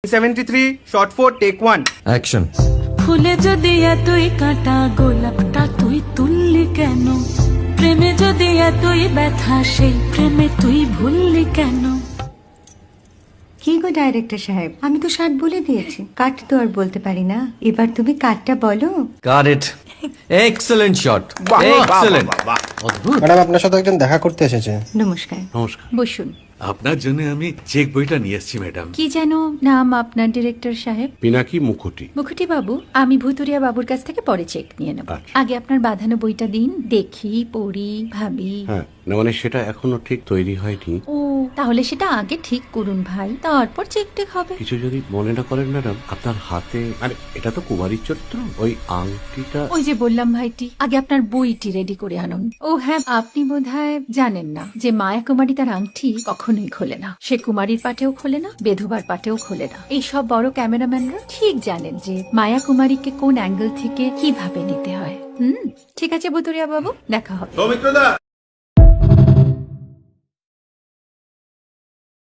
73 shot 4 take 1 action. ফুলে যদি এতই কাঁটা গোলাপটা তুই তুললি কেন? প্রেমে যদি এতই ব্যথা সেই প্রেমে তুই ভুললি কেন? কি গো ডাইরেক্টর সাহেব, আমি তো 60 বলে দিয়েছি, কাট তো আর বলতে পারি না। এবার তুমি কাটটা বলো। Got it. Excellent shot, excellent. অদ্ভুত। ম্যাডাম, আপনার সাথে একজন দেখা করতে এসেছে। নমস্কার। নমস্কার। বসুন। আপনার জন্য আমি চেক বইটা নিয়ে এসেছি ম্যাডাম। কি যেন নাম আপনার ডিরেক্টর সাহেব? পিনাকি মুখোটি। মুখুটি বাবু, আমি ভুতুরিয়া বাবুর কাছ থেকে পরে চেক নিয়ে নেব। আচ্ছা। আগে আপনার বাঁধানো বইটা দিন, দেখি, পড়ি, ভাবি। হ্যাঁ, না মানে সেটা এখনো ঠিক তৈরি হয়নি। ও, তাহলে সেটা আগে ঠিক করুন ভাই, তারপর চেক টেক হবে। কিছু যদি মনে না করেন ম্যাডাম, আপনার হাতে আরে এটা তো কুমারীর চরিত্র, ওই আংটিটা। ওই যে বললাম ভাইটি, আগে আপনার বইটি রেডি করে আনুন। ও হ্যাঁ, আপনি বোধহয় জানেন না যে মায়া কুমারী তার আংটি কখনোই খোলে না। সে কুমারীর পাটেও খোলে না, বেধবার পাটেও খোলে না। এই সব বড় ক্যামেরাম্যানরা ঠিক জানেন যে মায়া কুমারীকে কোন অ্যাঙ্গেল থেকে কিভাবে নিতে হয়। ঠিক আছে ভুতুরিয়া বাবু, দেখা হবে।